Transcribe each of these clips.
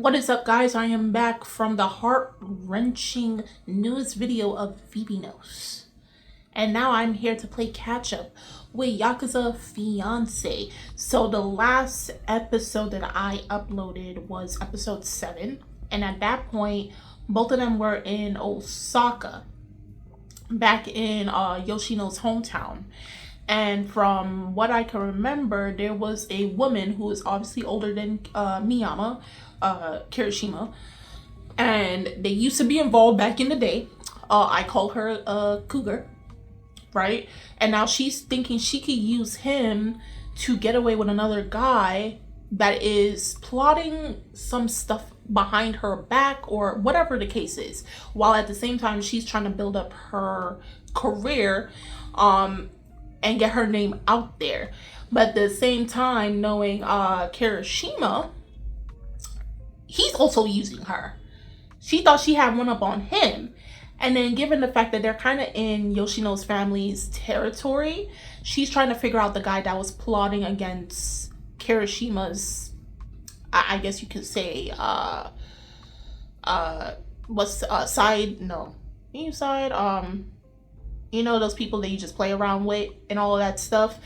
What is up, guys? I am back from the heart-wrenching newest video of Phoebenos. And now I'm here to play catch-up with Yakuza Fiancé. So the last episode that I uploaded was episode 7. And at that point, both of them were in Osaka, back in Yoshino's hometown. And from what I can remember, there was a woman who is obviously older than Miyama, Kirishima, and they used to be involved back in the day. I call her a cougar, right? And now she's thinking she could use him to get away with another guy that is plotting some stuff behind her back or whatever the case is, while at the same time she's trying to build up her career and get her name out there. But at the same time, knowing Kirishima, he's also using her. She thought she had one up on him. And then given the fact that they're kind of in Yoshino's family's territory, she's trying to figure out the guy that was plotting against Kirishima's, I guess you could say, side, no, side, you know, those people that you just play around with and all of that stuff,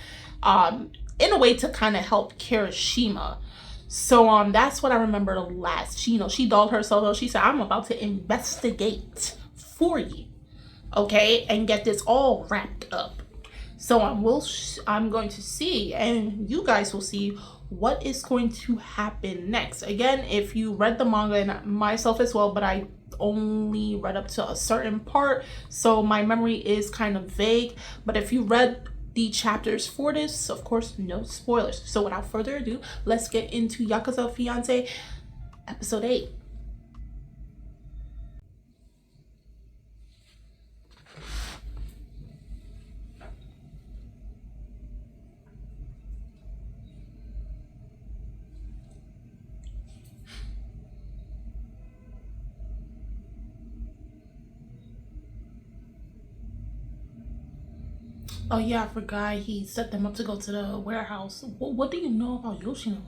in a way to kind of help Kirishima. So that's what I remember the last. She dolled herself out. She said, I'm about to investigate for you, okay, and get this all wrapped up. So I'm going to see, and you guys will see what is going to happen next. Again, if you read the manga, and myself as well, but I only read up to a certain part, so my memory is kind of vague. But if you read the chapters for this, of course, no spoilers. So without further ado, let's get into Yakuza Fiancé episode 8. Oh yeah, I forgot he set them up to go to the warehouse. What do you know about Yoshino?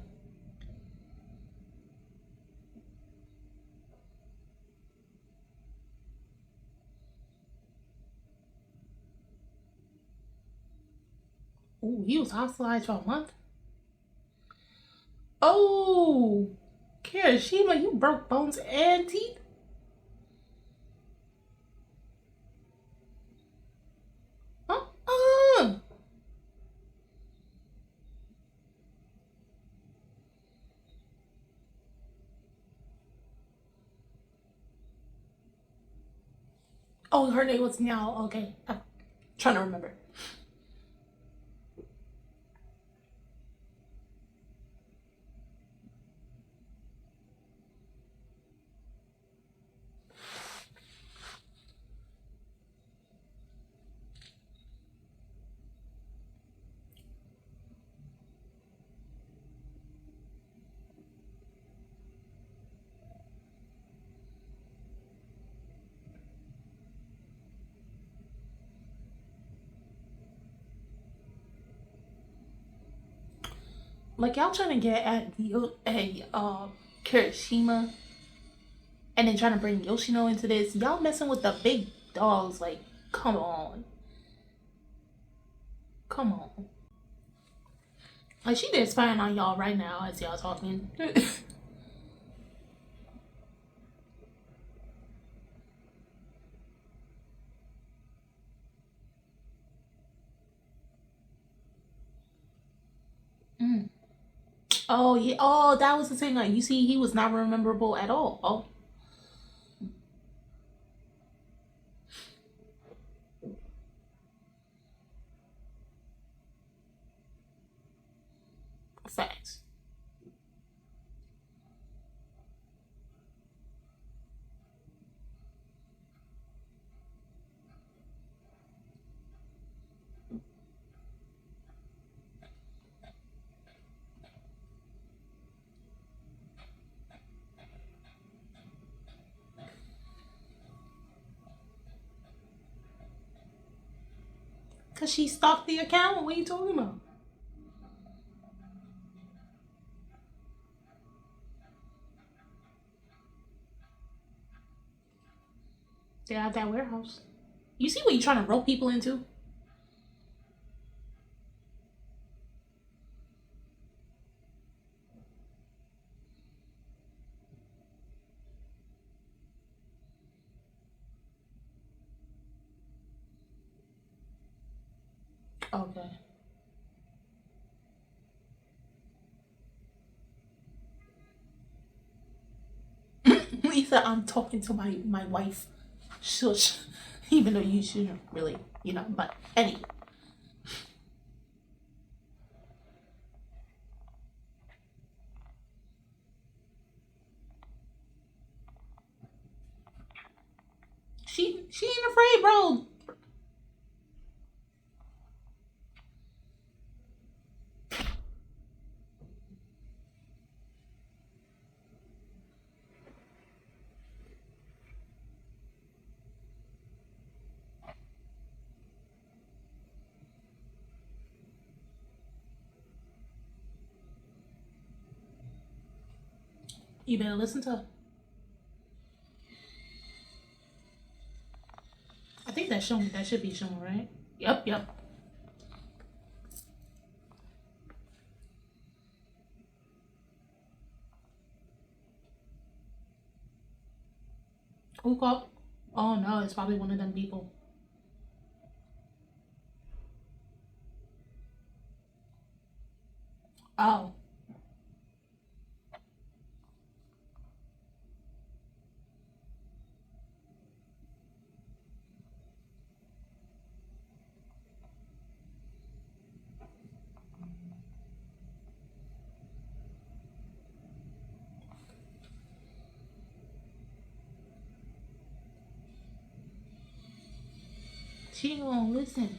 Oh, he was hospitalized for a month? Oh, Kirishima, you broke bones and teeth? Uh-uh. Oh, her name was Now. Okay, I'm trying to remember. Like, y'all trying to get at Kirishima and then trying to bring Yoshino into this. Y'all messing with the big dogs. Like, come on. Come on. Like, she did spying on y'all right now as y'all talking. Mm. Oh, yeah. Oh, that was the thing. Like, you see, he was not rememberable at all. Oh, facts. Because she stalked the account? What are you talking about? They have that warehouse. You see what you're trying to rope people into? Okay. Lisa, I'm talking to my wife. Shush. Even though you shouldn't really, but anyway. She ain't afraid, bro. You better listen to her. I think that's showing. That should be showing, right? Yep. Who called? Oh no, it's probably one of them people. Oh. She ain't gonna listen.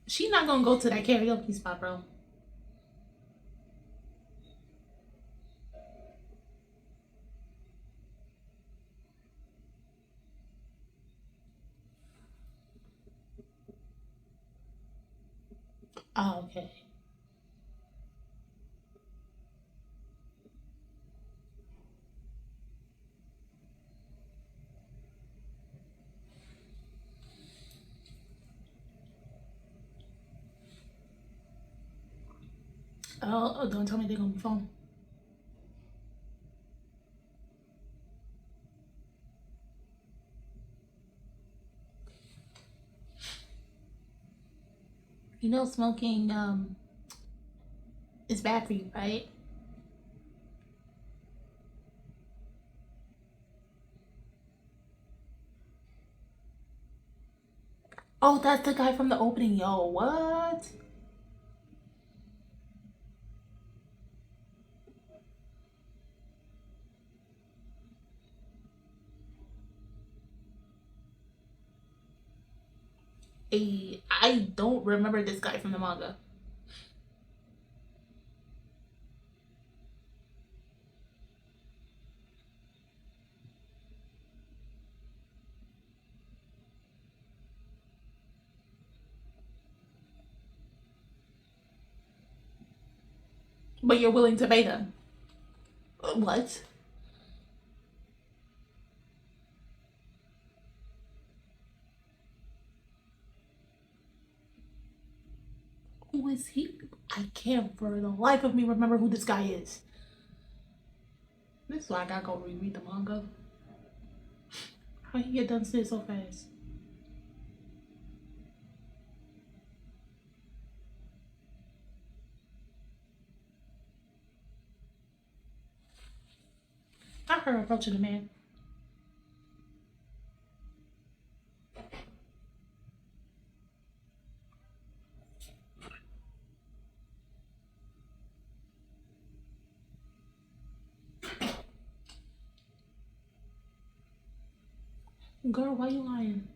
She not gonna go to that karaoke spot, bro. Oh, okay. Oh, don't tell me they're gonna be phone. You know, smoking is bad for you, right? Oh, that's the guy from the opening. Yo, what? I don't remember this guy from the manga. But you're willing to pay them. What? Who is he? I can't for the life of me remember who this guy is. This is why I gotta go reread the manga. How he get done shit so fast? Not her approaching the man. Girl, why you lying?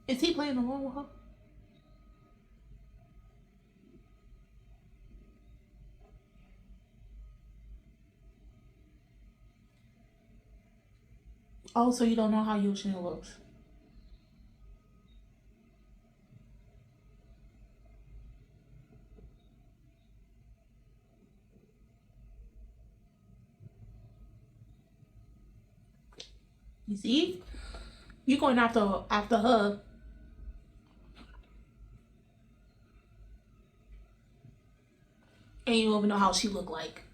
Is he playing along with her? Oh, so you don't know how Yoshino looks. You see? You going after her. And you don't even know how she look like.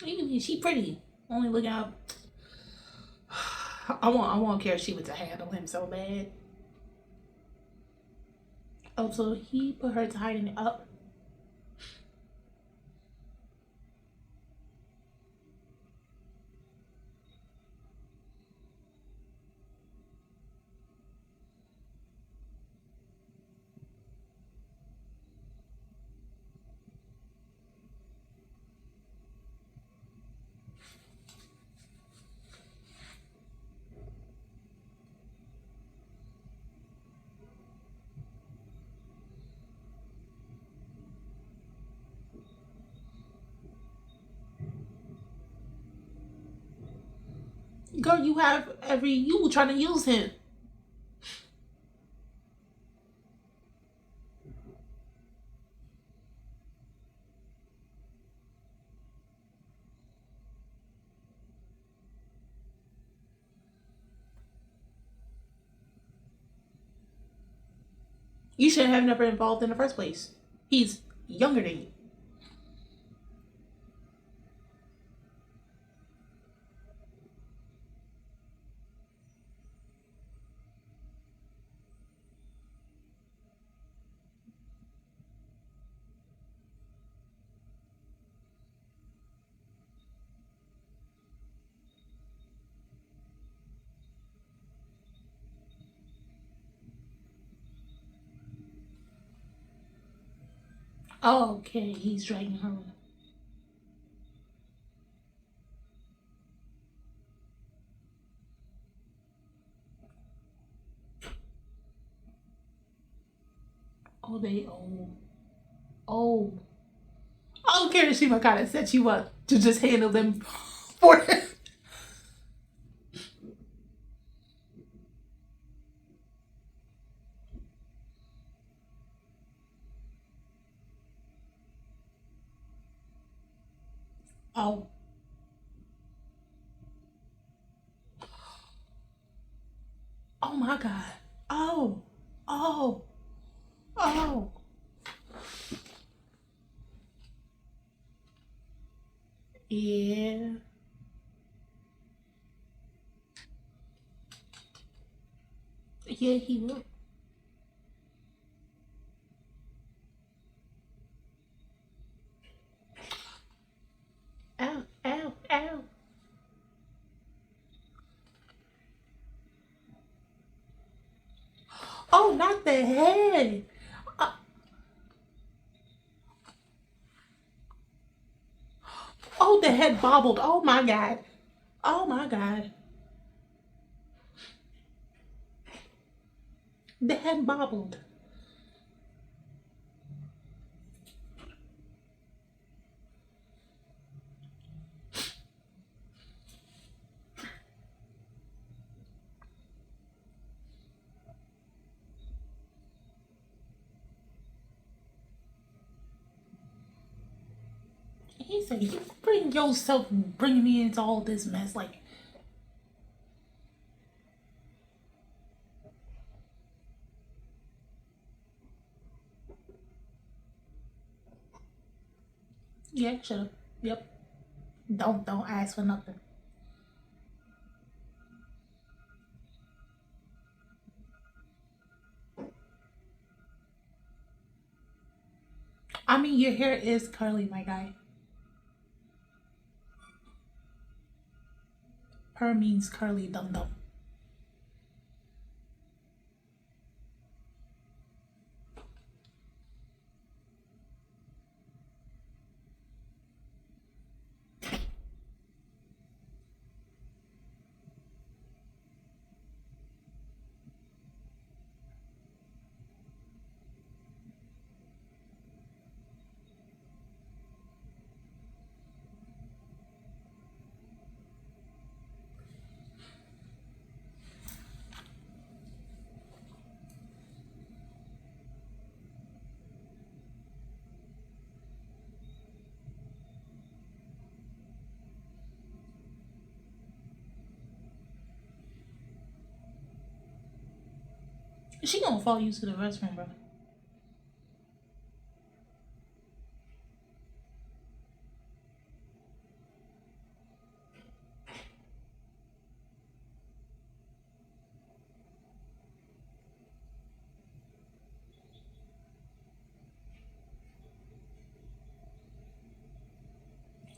Even she pretty. Only look out. I want Kirishima to handle him so bad. Oh, so he put her to hiding it up. Girl, you trying to use him. You shouldn't have never involved in the first place. He's younger than you. Oh, okay, he's dragging her. Oh, they old. Oh. Oh, Kirishima kind of set you up to just handle them for him. Oh. Oh my God. Oh. Oh. Oh. Yeah. Yeah, he will. Ow, ow, ow. Oh, not the head. Uh, oh, the head bobbled. Oh my God. Oh my God. The head bobbled. He said, "You bring yourself, bringing me into all this mess." Like, yeah, shut up. Yep. Don't ask for nothing. I mean, your hair is curly, my guy. Her means curly dum dum. She gonna follow you to the restroom, bro.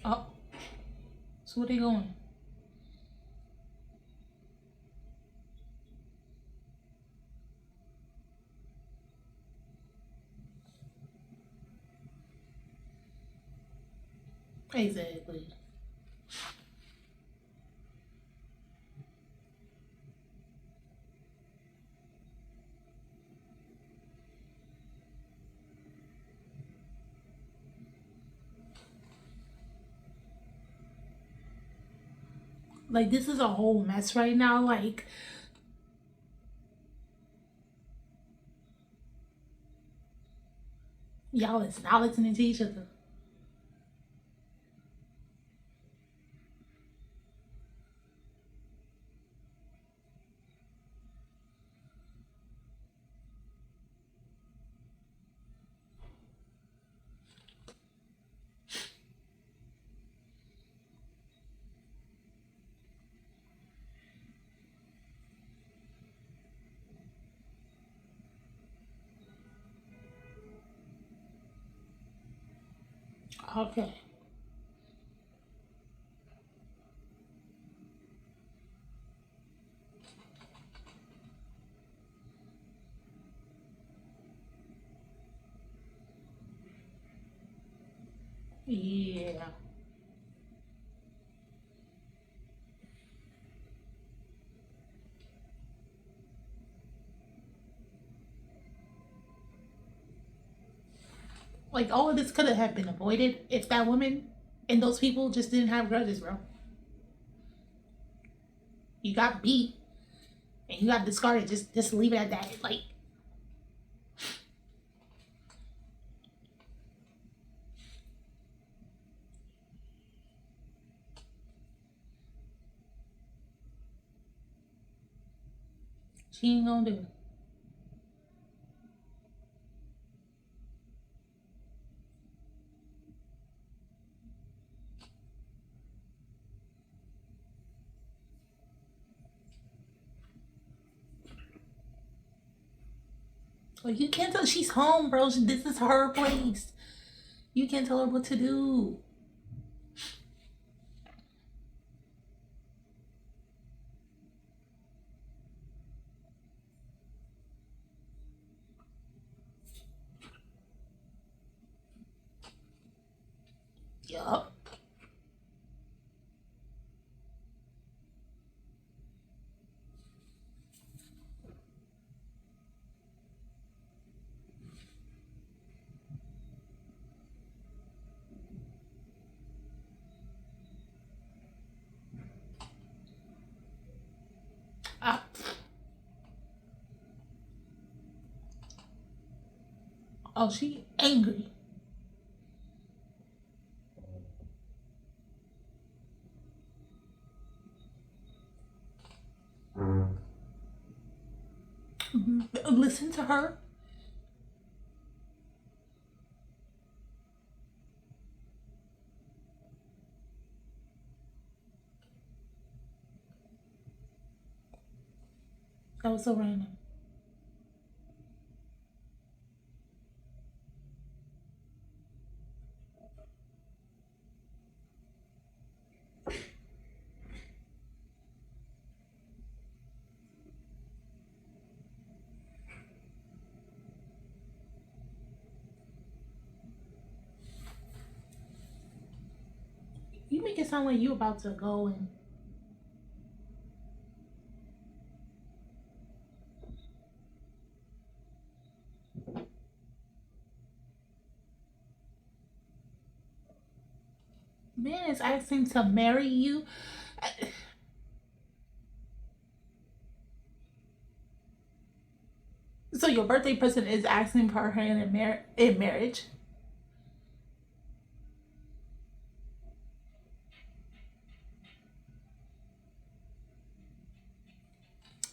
Oh, so where they going? Exactly. Like, this is a whole mess right now. Like, y'all is not listening to each other. Okay. Yeah. Like, all of this could have been avoided if that woman and those people just didn't have grudges, bro. You got beat and you got discarded. Just leave it at that. Like, she ain't gonna do it. Like, you can't tell, she's home, bro. This is her place. You can't tell her what to do. Yup. Ah. Oh, she angry. Listen to her. That was so random. You make it sound like you about to go and man is asking to marry you. So your birthday present is asking for her hand in marriage.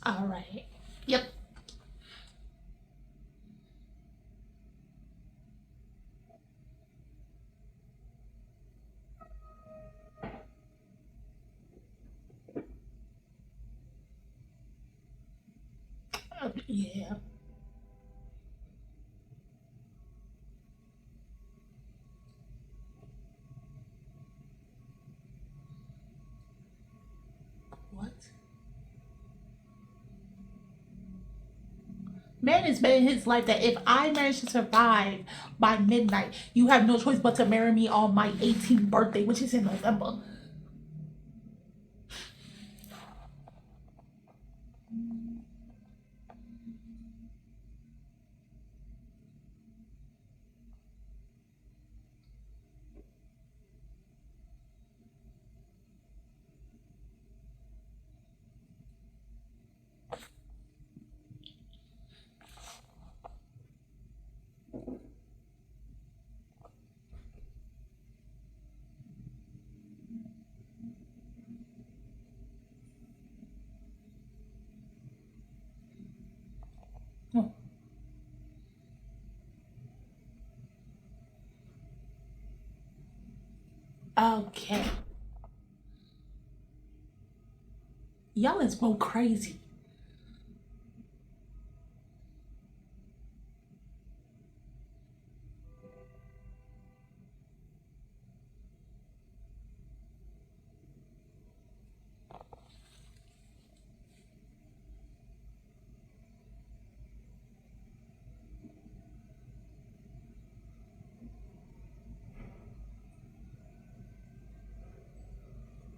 All right. Yep. Yeah. What? Man is betting his life that if I manage to survive by midnight, you have no choice but to marry me on my 18th birthday, which is in November. Okay. Y'all is both crazy.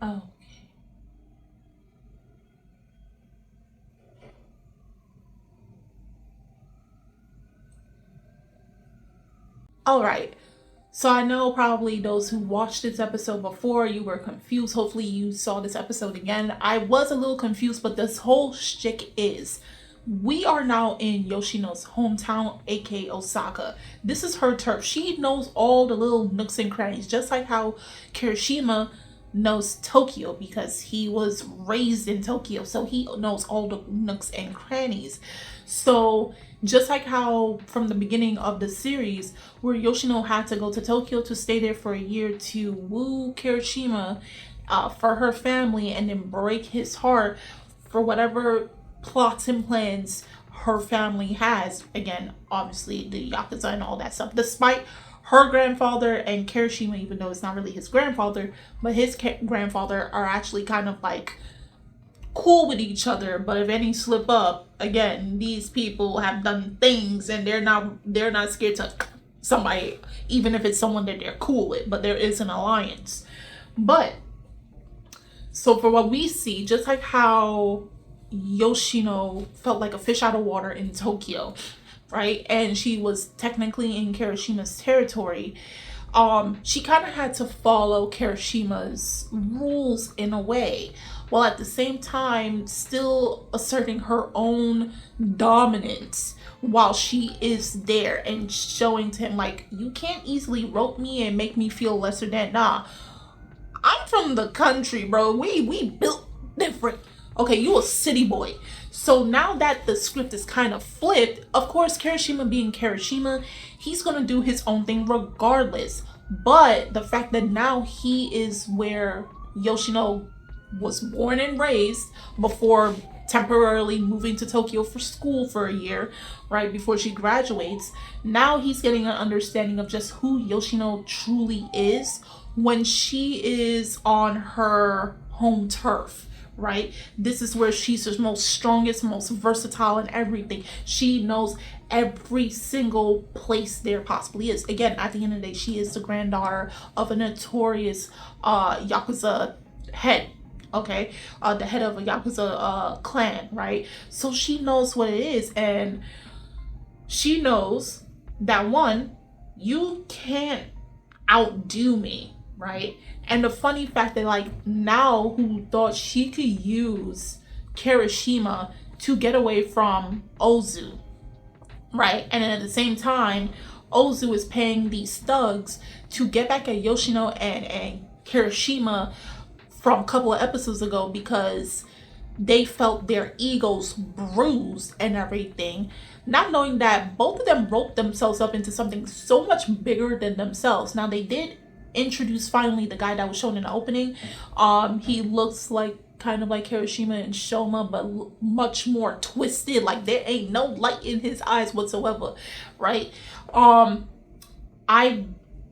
Oh. All right. So I know probably those who watched this episode before, you were confused. Hopefully you saw this episode again. I was a little confused, but this whole shtick is we are now in Yoshino's hometown, aka Osaka. This is her turf. She knows all the little nooks and crannies, just like how Kirishima knows Tokyo because he was raised in Tokyo. So he knows all the nooks and crannies. So just like how from the beginning of the series, where Yoshino had to go to Tokyo to stay there for a year to woo Kirishima for her family and then break his heart for whatever plots and plans her family has. Again, obviously the Yakuza and all that stuff. Despite her grandfather and Kirishima, even though it's not really his grandfather, but his grandfather are actually kind of like cool with each other. But if any slip up, again, these people have done things and they're not scared to somebody, even if it's someone that they're cool with, but there is an alliance. But so for what we see, just like how Yoshino felt like a fish out of water in Tokyo, right? And she was technically in Kirishima's territory. She kind of had to follow Kirishima's rules in a way, while at the same time still asserting her own dominance while she is there and showing to him like, you can't easily rope me and make me feel lesser than. Nah, I'm from the country, bro. We built different. Okay, you a city boy. So now that the script is kind of flipped, of course, Kirishima being Kirishima, he's gonna do his own thing regardless. But the fact that now he is where Yoshino was born and raised before temporarily moving to Tokyo for school for a year, right before she graduates, now he's getting an understanding of just who Yoshino truly is when she is on her home turf. Right, this is where she's the most strongest, most versatile and everything. She knows every single place there possibly is. Again, at the end of the day, she is the granddaughter of a notorious Yakuza head. Okay, the head of a Yakuza clan, right? So she knows what it is, and she knows that one, you can't outdo me, right? And the funny fact that like now who thought she could use Kirishima to get away from Ozu, right? And then at the same time, Ozu is paying these thugs to get back at Yoshino and Kirishima from a couple of episodes ago because they felt their egos bruised and everything, not knowing that both of them roped themselves up into something so much bigger than themselves. Now they did introduce finally the guy that was shown in the opening. He looks like kind of like Kirishima and Shoma, but much more twisted. Like there ain't no light in his eyes whatsoever, right? I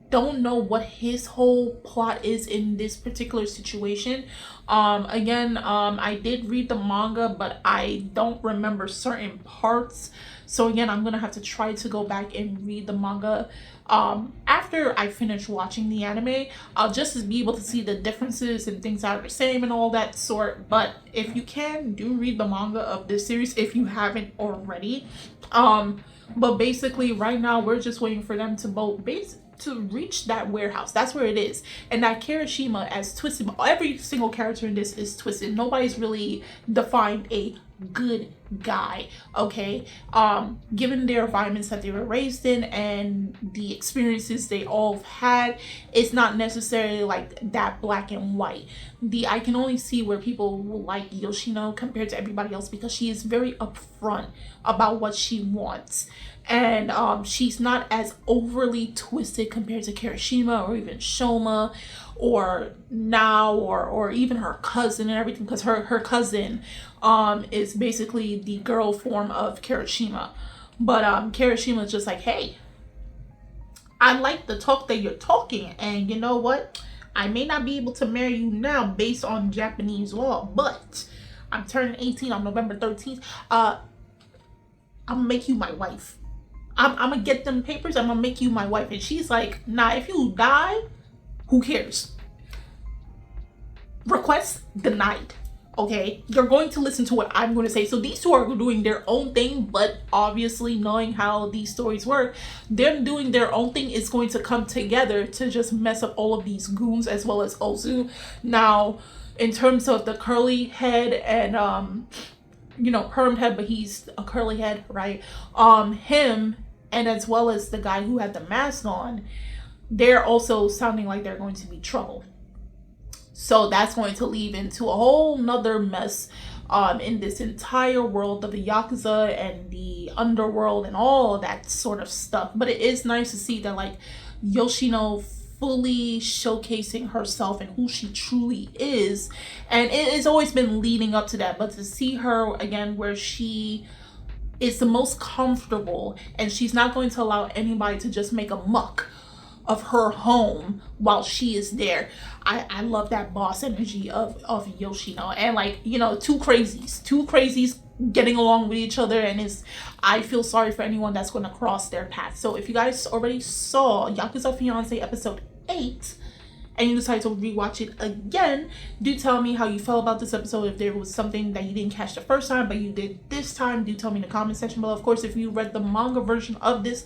don't know what his whole plot is in this particular situation. I did read the manga, but I don't remember certain parts. So again, I'm gonna have to try to go back and read the manga after I finish watching the anime. I'll just be able to see the differences and things that are the same and all that sort. But if you can, do read the manga of this series if you haven't already. But basically right now we're just waiting for them to both to reach that warehouse. That's where it is. And that Kirishima, as twisted, every single character in this is twisted. Nobody's really defined a good guy, okay? Given their environments that they were raised in and the experiences they all had, it's not necessarily like that black and white. I can only see where people will like Yoshino compared to everybody else because she is very upfront about what she wants. And she's not as overly twisted compared to Kirishima or even Shoma or Now or even her cousin and everything, because her cousin is basically the girl form of Kirishima. But Kirishima is just like, hey, I like the talk that you're talking, and you know what? I may not be able to marry you now based on Japanese law, but I'm turning 18 on November 13th. I'm gonna make you my wife. I'm gonna get them papers. I'm gonna make you my wife. And she's like, nah, if you die, who cares? Request denied. Okay, you're going to listen to what I'm going to say. So these two are doing their own thing, but obviously knowing how these stories work, them doing their own thing is going to come together to just mess up all of these goons as well as Ozu. Now, in terms of the curly head and permed head, but he's a curly head, right? Him and as well as the guy who had the mask on, they're also sounding like they're going to be trouble. So that's going to lead into a whole nother mess in this entire world of the Yakuza and the underworld and all of that sort of stuff. But it is nice to see that like Yoshino fully showcasing herself and who she truly is. And it has always been leading up to that. But to see her again where she is the most comfortable and she's not going to allow anybody to just make a muck of her home while she is there. I love that boss energy of Yoshino. And like, two crazies getting along with each other, and I feel sorry for anyone that's going to cross their path. So if you guys already saw Yakuza Fiancé episode 8 and you decide to rewatch it again, do tell me how you felt about this episode. If there was something that you didn't catch the first time but you did this time, do tell me in the comment section below. Of course, if you read the manga version of this,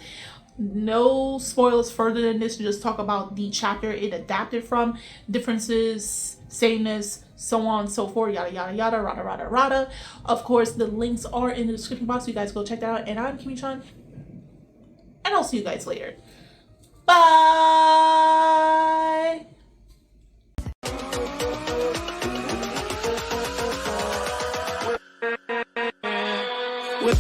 no spoilers further than this, just talk about the chapter it adapted from, differences, sameness, so on and so forth, yada yada yada, rada rada rada. Of course, the links are in the description box, so you guys go check that out. And I'm Kimi-chan, and I'll see you guys later. Bye. With